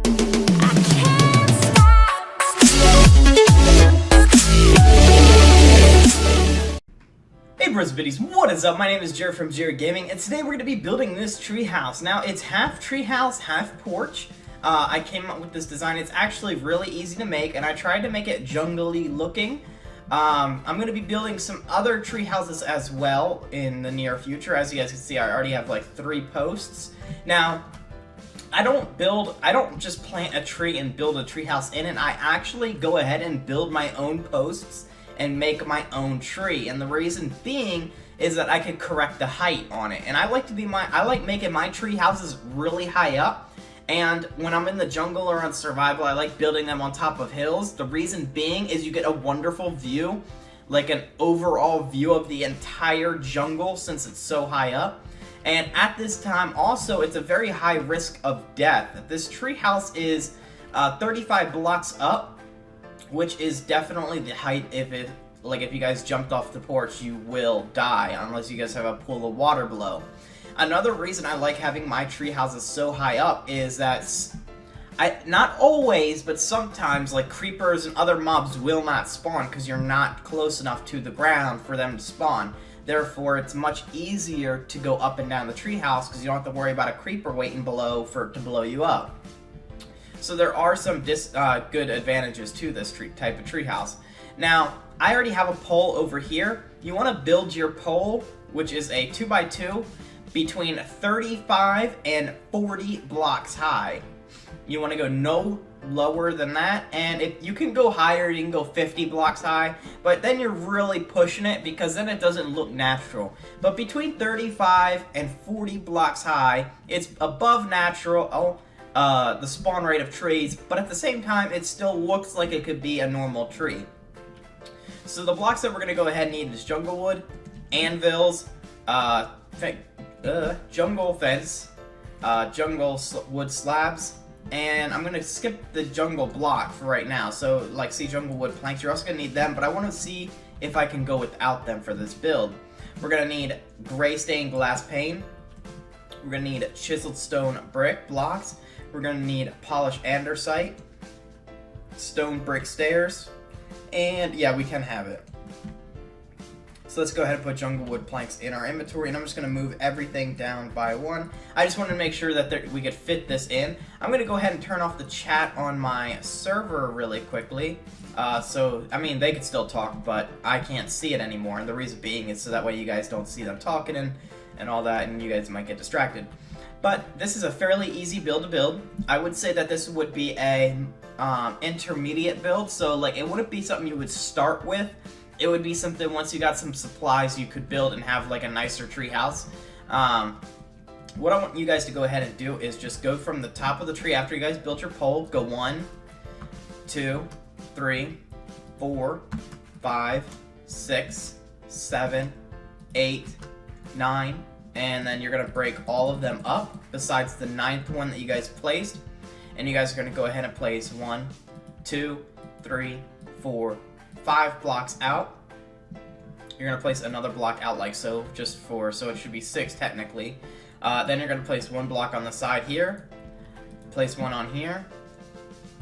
Hey bros and biddies, what is up? My name is Jared from Jaridgaming, and today we're going to be building this treehouse. Now, it's half treehouse, half porch. I came up with this design. It's actually really easy to make, and I tried to make it jungle-y looking. I'm going to be building some other tree houses as well in the near future. As you guys can see, I already have like 3 posts. Now, I don't just plant a tree and build a tree house in it. I actually go ahead and build my own posts and make my own tree, and the reason being is that I can correct the height on it. And I like making my tree houses really high up, and when I'm in the jungle or on survival, I like building them on top of hills. The reason being is you get a wonderful view, like an overall view of the entire jungle since it's so high up. And at this time also, it's a very high risk of death. This tree house is 35 blocks up, which is definitely the height. If you guys jumped off the porch, you will die unless you guys have a pool of water below. Another reason I like having my tree houses so high up is that not always, but sometimes, like, creepers and other mobs will not spawn because you're not close enough to the ground for them to spawn. Therefore, it's much easier to go up and down the tree house because you don't have to worry about a creeper waiting below to blow you up. So there are some good advantages to this type of treehouse. Now, I already have a pole over here. You want to build your pole, which is a 2x2, between 35 and 40 blocks high. You want to go no lower than that, and if you can go higher, you can go 50 blocks high, but then you're really pushing it because then it doesn't look natural. But between 35 and 40 blocks high, it's above natural. The spawn rate of trees, but at the same time, it still looks like it could be a normal tree. So the blocks that we're going to go ahead and need is jungle wood, anvils, jungle fence, jungle wood slabs, and I'm going to skip the jungle block for right now. So, like, see, jungle wood planks, you're also going to need them, but I want to see if I can go without them for this build. We're going to need gray stained glass pane. We're going to need chiseled stone brick blocks. We're going to need polished andesite, stone brick stairs, and yeah, we can have it. So let's go ahead and put jungle wood planks in our inventory, and I'm just going to move everything down by 1. I just wanted to make sure that we could fit this in. I'm going to go ahead and turn off the chat on my server really quickly. So, I mean, they could still talk, but I can't see it anymore, and the reason being is so that way you guys don't see them talking and all that, and you guys might get distracted. But this is a fairly easy build to build. I would say that this would be a intermediate build, so like it wouldn't be something you would start with. It would be something once you got some supplies you could build and have like a nicer tree house. What I want you guys to go ahead and do is just go from the top of the tree after you guys built your pole. Go 1, 2, 3, 4, 5, 6, 7, 8, 9, and then you're going to break all of them up besides the 9th one that you guys placed. And you guys are going to go ahead and place 1, 2, 3, 4, 5 blocks out. You're going to place another block out like so, so it should be 6 technically. Then you're going to place 1 block on the side here, place 1 on here,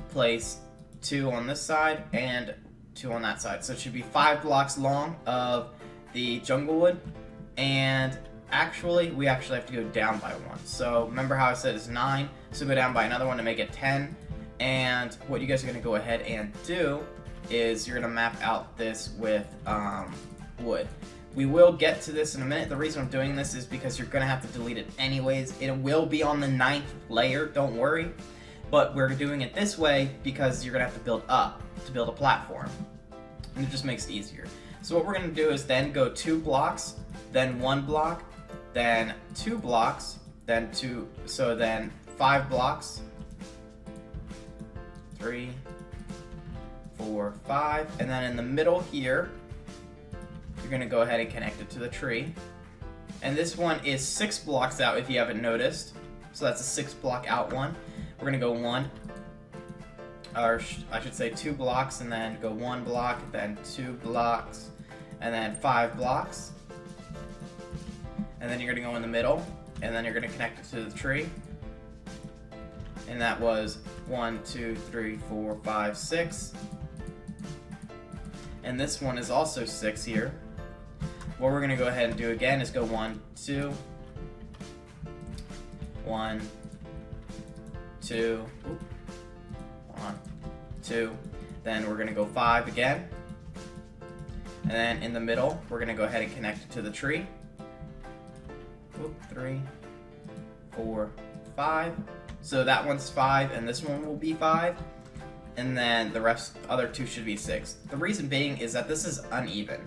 place 2 on this side, and 2 on that side. So it should be 5 blocks long of the jungle wood, and we actually have to go down by 1. So remember how I said it's 9, so go down by another 1 to make it 10. And what you guys are going to go ahead and do is you're going to map out this with wood. We will get to this in a minute. The reason I'm doing this is because you're going to have to delete it anyways. It will be on the 9th layer, don't worry. But we're doing it this way because you're going to have to build up to build a platform. And it just makes it easier. So what we're going to do is then go 2 blocks, then 1 block, then 2 blocks, then 5 blocks, 3, 4, 5, and then in the middle here, you're going to go ahead and connect it to the tree. And this one is 6 blocks out if you haven't noticed, so that's a 6 block out one. We're going to go 1, or I should say 2 blocks, and then go 1 block, then 2 blocks, and then 5 blocks. And then you're going to go in the middle, and then you're going to connect it to the tree. And that was 1, 2, 3, 4, 5, 6. And this one is also 6 here. What we're going to go ahead and do again is go 1, 2, 1, 2, 1, 2. Then we're going to go 5 again. And then in the middle, we're going to go ahead and connect it to the tree. 3, 4, 5. So that one's 5, and this one will be 5. And then the other two should be 6. The reason being is that this is uneven.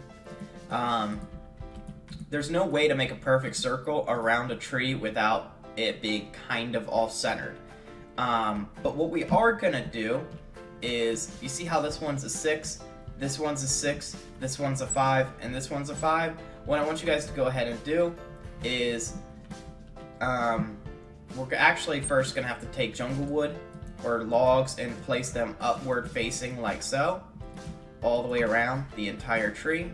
There's no way to make a perfect circle around a tree without it being kind of off-centered. But what we are going to do is, you see how this one's a 6, this one's a 6, this one's a 5, and this one's a 5? What I want you guys to go ahead and do is, we're actually first going to have to take jungle wood or logs and place them upward facing like so, all the way around the entire tree.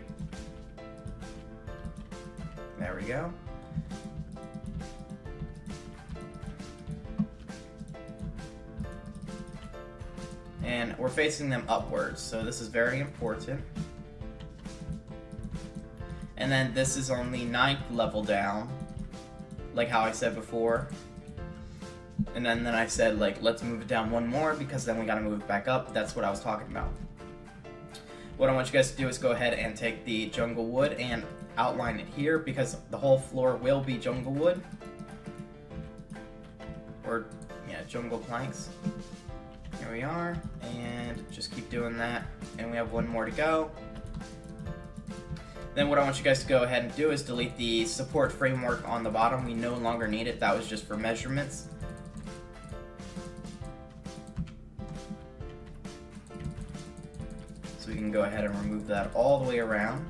There we go. And we're facing them upwards, so this is very important. And then this is on the 9th level down, like how I said before. And then I said, like, let's move it down one more because then we gotta move it back up. That's what I was talking about. What I want you guys to do is go ahead and take the jungle wood and outline it here because the whole floor will be jungle wood. Or, yeah, jungle planks. Here we are, and just keep doing that. And we have one more to go. Then what I want you guys to go ahead and do is delete the support framework on the bottom. We no longer need it. That was just for measurements. So we can go ahead and remove that all the way around.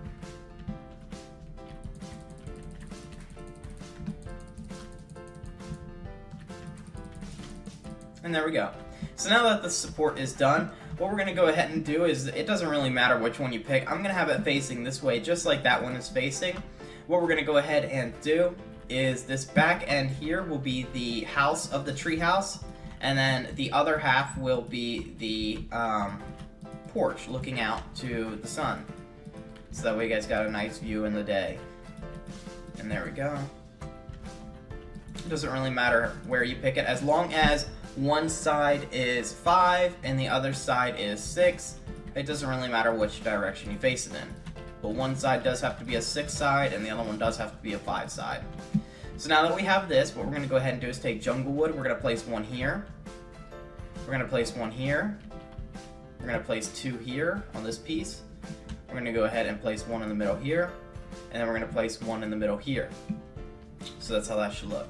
And there we go. So now that the support is done, what we're going to go ahead and do is, it doesn't really matter which one you pick. I'm going to have it facing this way, just like that one is facing. What we're going to go ahead and do is this back end here will be the house of the treehouse, and then the other half will be the porch looking out to the sun. So that way you guys got a nice view in the day. And there we go. It doesn't really matter where you pick it, as long as one side is 5 and the other side is 6. It doesn't really matter which direction you face it in. But one side does have to be a 6 side and the other one does have to be a 5 side. So now that we have this, what we're going to go ahead and do is take jungle wood. We're going to place one here. We're going to place one here. We're going to place 2 here on this piece. We're going to go ahead and place one in the middle here. And then we're going to place one in the middle here. So that's how that should look.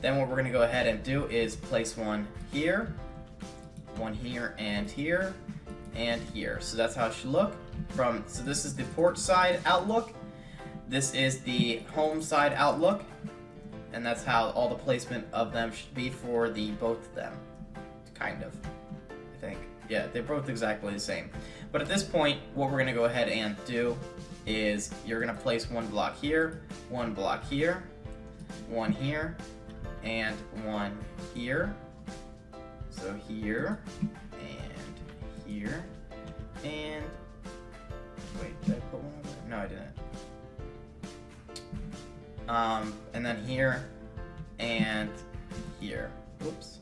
Then what we're going to go ahead and do is place one here, and here, and here. So that's how it should look. So this is the porch side outlook. This is the home side outlook. And that's how all the placement of them should be for the both of them. Kind of, I think. Yeah, they're both exactly the same. But at this point, what we're going to go ahead and do is you're going to place one block here, one block here, one here, and one here. So here, and here, and wait, did I put one over there? No, I didn't. And then here, and here. Oops.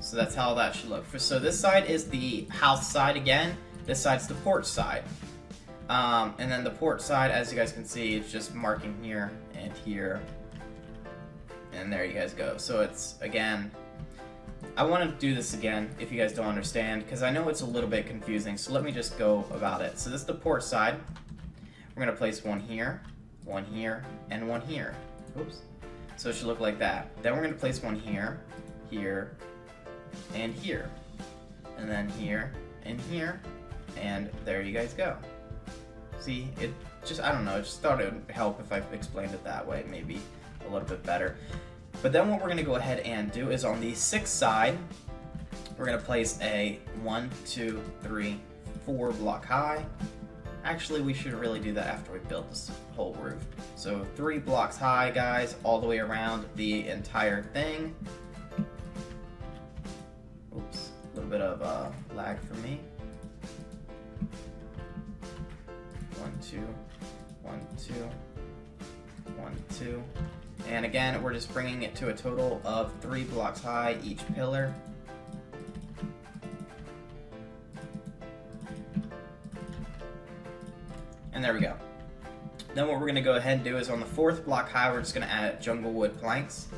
So that's how that should look. So this side is the house side again. This side's the porch side. And then the porch side, as you guys can see, it's just marking here and here. And there you guys go. So it's, again, I want to do this again if you guys don't understand, because I know it's a little bit confusing. So let me just go about it. So this is the porch side. We're going to place one here, and one here. Oops. So it should look like that. Then we're going to place one here, here, and here. And then here, and here. And there you guys go. See, it just, I don't know, I just thought it would help if I explained it that way, maybe a little bit better. But then what we're going to go ahead and do is on the 6th side, we're going to place a 1, 2, 3, 4 block high. Actually, we should really do that after we build this whole roof. So 3 blocks high, guys, all the way around the entire thing. Oops. bit of lag for me. 1, 2, 1, 2, 1, 2. And again, we're just bringing it to a total of 3 blocks high each pillar. And there we go. Then what we're going to go ahead and do is on the 4th block high, we're just going to add jungle wood planks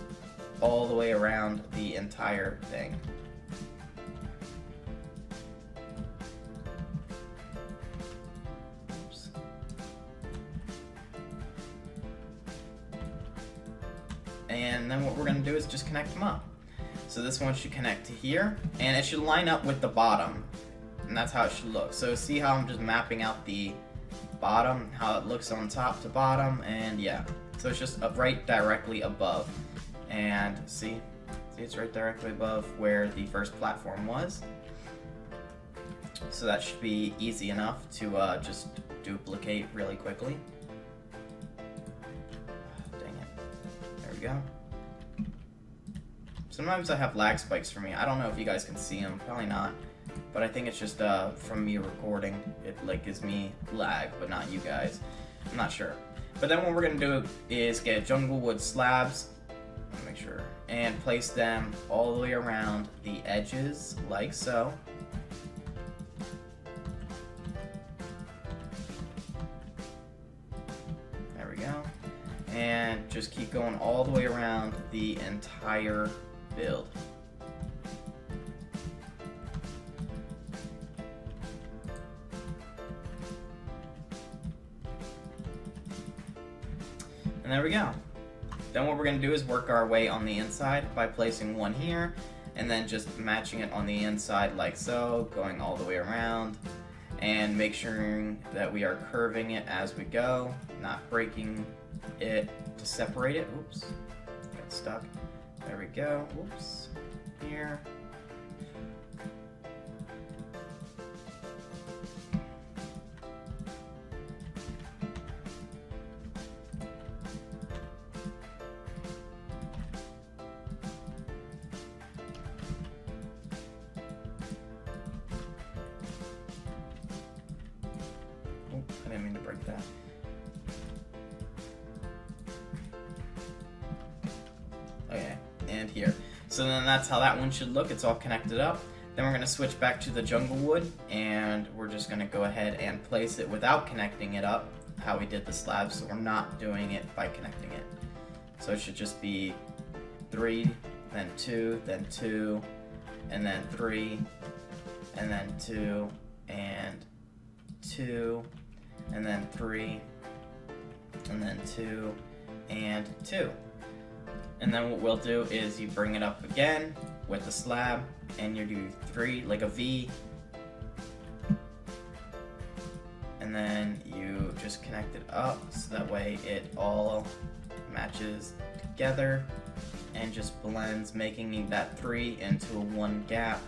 all the way around the entire thing. Oops. And then what we're going to do is just connect them up. So this one should connect to here, and it should line up with the bottom, and that's how it should look. So see how I'm just mapping out the bottom, how it looks on top to bottom, and yeah, so it's just right directly above. And see it's right directly above where the first platform was, so that should be easy enough to just duplicate really quickly. Dang it, there we go. Sometimes I have lag spikes for me. I don't know if you guys can see them, probably not. But I think it's just from me recording, it like gives me lag, but not you guys. I'm not sure. But then what we're gonna do is get jungle wood slabs, let me make sure, and place them all the way around the edges, like so. There we go. And just keep going all the way around the entire build. And there we go. Then what we're going to do is work our way on the inside by placing one here, and then just matching it on the inside like so, going all the way around, and make sure that we are curving it as we go, not breaking it to separate it. Oops, got stuck. There we go. Oops, here. I didn't mean to break that. Okay, and here. So then that's how that one should look. It's all connected up. Then we're going to switch back to the jungle wood, and we're just going to go ahead and place it without connecting it up, how we did the slabs, so we're not doing it by connecting it. So it should just be 3, then 2, then 2, and then 3, and then 2, and 2, and then 3, and then 2, and 2. And then what we'll do is you bring it up again with the slab, and you do 3, like a V, and then you just connect it up so that way it all matches together and just blends, making that 3 into a 1 gap.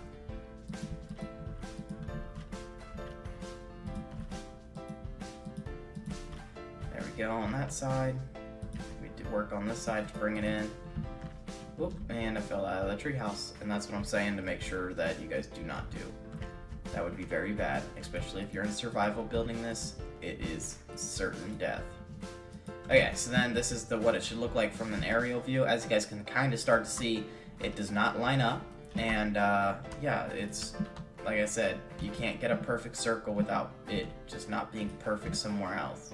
There we go on that side. We did work on this side to bring it in. Whoop, and I fell out of the treehouse. And that's what I'm saying to make sure that you guys do not do. That would be very bad, especially if you're in survival building this. It is certain death. Okay, so then this is what it should look like from an aerial view. As you guys can kind of start to see, it does not line up. And yeah, it's, like I said, you can't get a perfect circle without it just not being perfect somewhere else.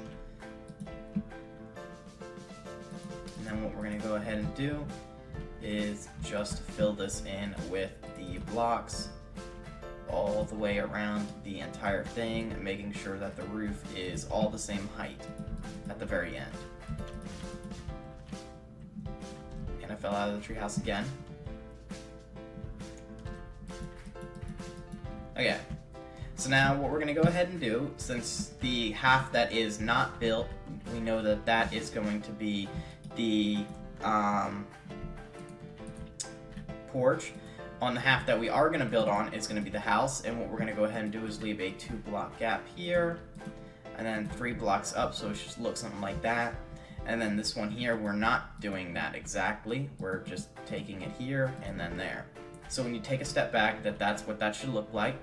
And then what we're going to go ahead and do is just fill this in with the blocks all the way around the entire thing, making sure that the roof is all the same height at the very end. And I fell out of the treehouse again. Okay, so now what we're going to go ahead and do, since the half that is not built, we know that that is going to be the porch. On the half that we are going to build on is going to be the house, and what we're going to go ahead and do is leave a 2-block gap here, and then 3 blocks up, so it should look something like that. And then this one here, we're not doing that exactly. We're just taking it here and then there. So when you take a step back, that's what that should look like.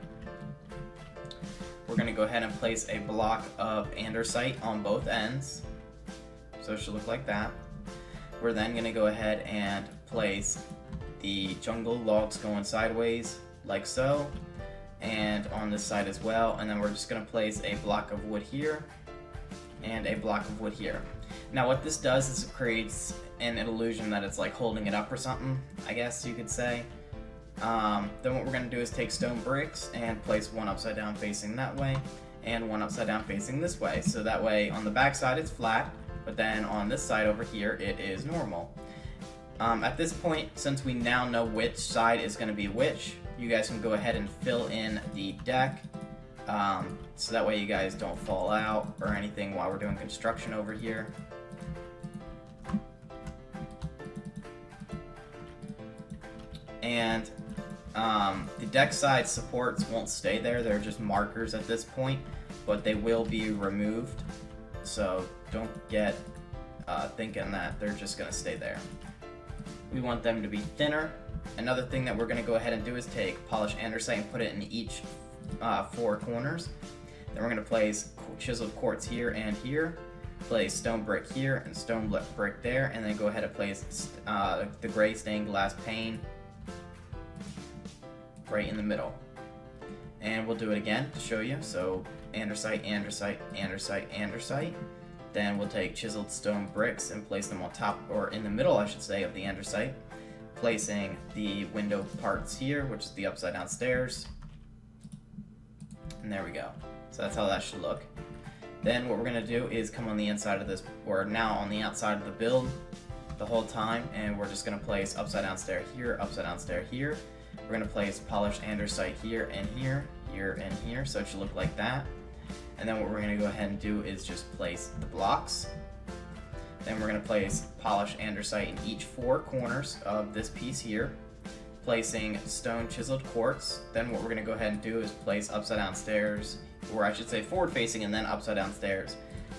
We're going to go ahead and place a block of andesite on both ends. So it should look like that. We're then going to go ahead and place the jungle logs going sideways like so, and on this side as well, and then we're just going to place a block of wood here and a block of wood here. Now what this does is it creates an illusion that it's like holding it up or something, I guess you could say. Then what we're going to do is take stone bricks and place one upside down facing that way and one upside down facing this way, so that way on the back side it's flat, but then on this side over here it is normal. At this point, since we now know which side is going to be which, you guys can go ahead and fill in the deck, so that way you guys don't fall out or anything while we're doing construction over here. And the deck side supports won't stay there, they're just markers at this point, but they will be removed, so don't get thinking that they're just going to stay there. We want them to be thinner. Another thing that we're going to go ahead and do is take polished andesite and put it in each 4 corners. Then we're going to place chiseled quartz here and here, place stone brick here and stone brick there, and then go ahead and place the gray stained glass pane right in the middle. And we'll do it again to show you. So andesite, andesite, andesite, andesite. Then we'll take chiseled stone bricks and place them on top, or in the middle I should say, of the andesite, placing the window parts here, which is the upside down stairs. And there we go. So that's how that should look. Then what we're going to do is come on the inside of this, or now on the outside of the build the whole time, and we're just going to place upside down stair here, upside down stair here. We're going to place polished andesite here and here, here and here, so it should look like that. And then what we're going to go ahead and do is just place the blocks. Then we're going to place polished andesite in each 4 corners of this piece here, placing stone chiseled quartz. Then what we're going to go ahead and do is place upside down stairs, or I should say forward facing and then upside down stairs,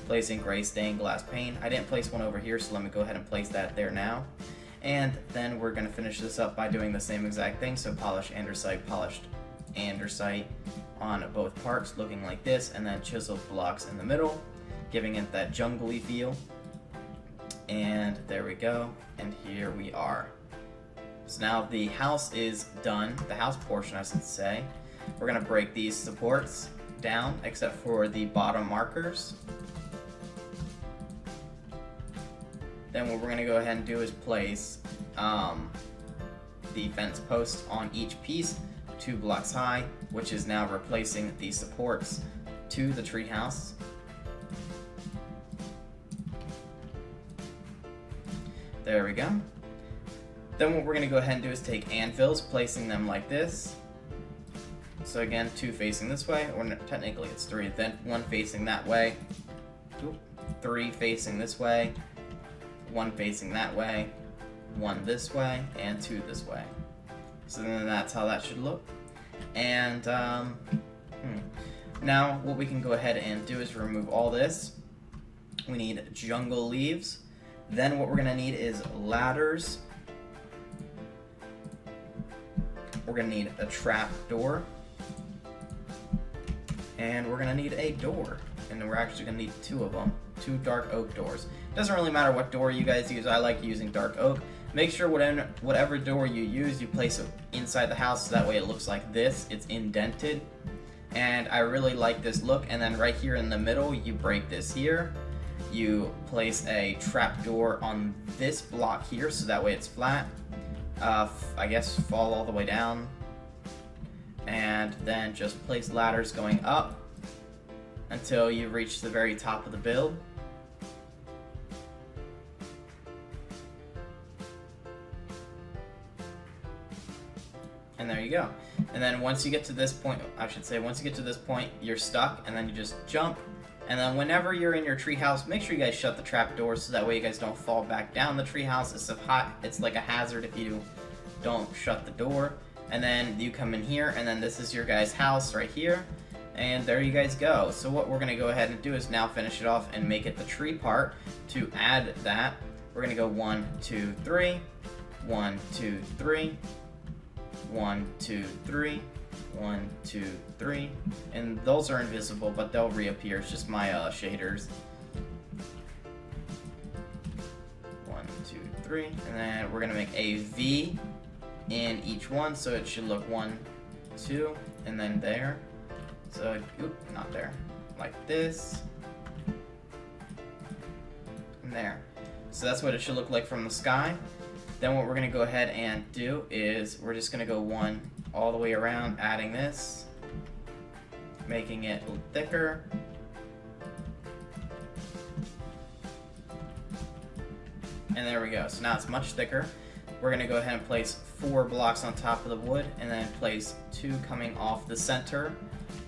placing gray stained glass pane. I didn't place one over here, so let me go ahead and place that there now. And then we're going to finish this up by doing the same exact thing, so polished andesite on both parts looking like this, and then chiseled blocks in the middle, giving it that jungly feel. And there we go, and here we are. So now the house is done, the house portion I should say. We're going to break these supports down except for the bottom markers. Then what we're going to go ahead and do is place the fence post on each piece, 2 blocks high, which is now replacing the supports to the treehouse. There we go. Then what we're going to go ahead and do is take anvils, placing them like this. So again, 2 facing this way, or technically it's 3, then 1 facing that way, 3 facing this way, 1 facing that way, 1 this way, and 2 this way. So then that's how that should look. And now what we can go ahead and do is remove all this. We need jungle leaves. Then what we're going to need is ladders. We're going to need a trap door. And we're going to need a door. And then we're actually going to need 2 of them. 2 dark oak doors. Doesn't really matter what door you guys use. I like using dark oak. Make sure whatever door you use, you place it inside the house so that way it looks like this. It's indented. And I really like this look. And then right here in the middle, you break this here. You place a trap door on this block here so that way it's flat. I guess fall all the way down. And then just place ladders going up until you reach the very top of the build. And there you go. And then once you get to this point, once you get to this point, you're stuck, and then you just jump. And then whenever you're in your treehouse, make sure you guys shut the trap doors so that way you guys don't fall back down the treehouse. It's like a hazard if you don't shut the door. And then you come in here, and then this is your guys' house right here. And there you guys go. So what we're going to go ahead and do is now finish it off and make it the tree part. To add that, we're going to go 1, 2, 3, 1, 2, 3, 1, 2, 3, 1, 2, 3, and those are invisible, but they'll reappear. It's just my shaders. 1, 2, 3, and then we're gonna make a V in each one, so it should look 1, 2, and then there. So, oop, not there. Like this. And there. So that's what it should look like from the sky. Then what we're going to go ahead and do is we're just going to go 1 all the way around, adding this, making it a little thicker. And there we go. So now it's much thicker. We're going to go ahead and place 4 blocks on top of the wood, and then place 2 coming off the center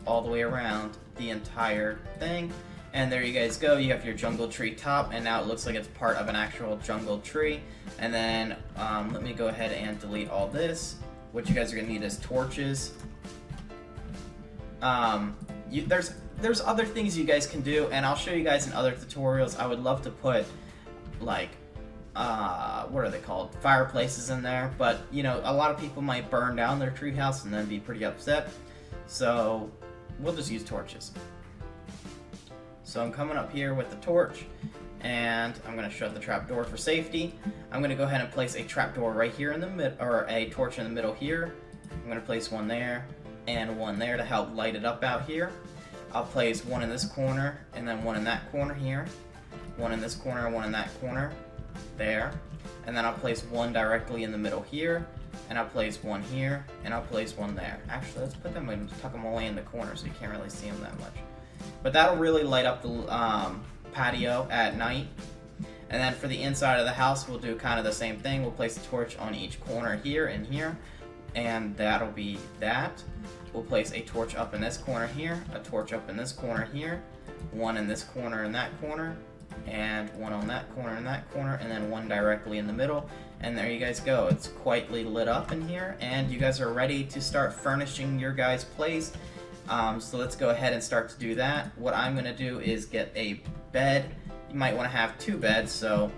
all the way around the entire thing. And there you guys go, you have your jungle tree top, and now it looks like it's part of an actual jungle tree. And then let me go ahead and delete all this. What you guys are gonna need is torches. There's other things you guys can do, and I'll show you guys in other tutorials. I would love to put like what are they called? Fireplaces in there, but you know, a lot of people might burn down their treehouse and then be pretty upset. So we'll just use torches. So I'm coming up here with the torch, and I'm going to shut the trapdoor for safety. I'm going to go ahead and place a trapdoor right here in the middle, or a torch in the middle here. I'm going to place one there and one there to help light it up out here. I'll place one in this corner and then one in that corner here. One in this corner and one in that corner. There. And then I'll place one directly in the middle here. And I'll place one here, and I'll place one there. Actually, let's put them and tuck them away in the corner so you can't really see them that much. But that'll really light up the patio at night. And then for the inside of the house, we'll do kind of the same thing. We'll place a torch on each corner here and here, and that'll be that. We'll place a torch up in this corner here, a torch up in this corner here, one in this corner and that corner, and one on that corner and that corner, and then one directly in the middle. And there you guys go. It's quietly lit up in here, and you guys are ready to start furnishing your guys' place. So let's go ahead and start to do that. What I'm going to do is get a bed. You might want to have 2 beds, so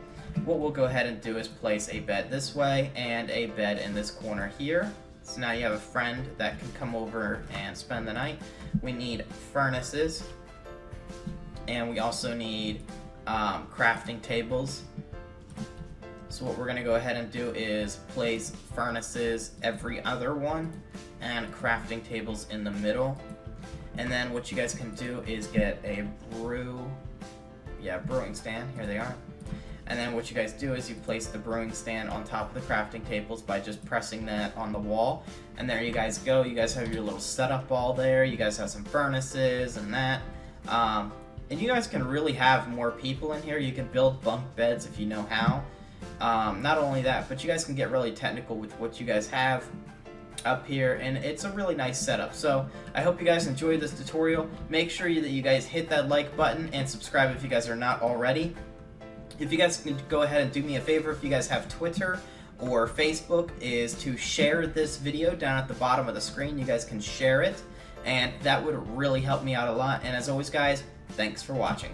what we'll go ahead and do is place a bed this way and a bed in this corner here. So now you have a friend that can come over and spend the night. We need furnaces, and we also need crafting tables. So what we're going to go ahead and do is place furnaces every other one and crafting tables in the middle. And then what you guys can do is get a brewing stand. Here they are. And then what you guys do is you place the brewing stand on top of the crafting tables by just pressing that on the wall. And there you guys go. You guys have your little setup ball there. You guys have some furnaces and that. And you guys can really have more people in here. You can build bunk beds if you know how. Not only that, but you guys can get really technical with what you guys have up here, and it's a really nice setup. So I hope you guys enjoyed this tutorial. Make sure that you guys hit that like button and subscribe if you guys are not already. If you guys can go ahead and do me a favor, if you guys have Twitter or Facebook, is to share this video down at the bottom of the screen. You guys can share it, and that would really help me out a lot. And as always guys, thanks for watching.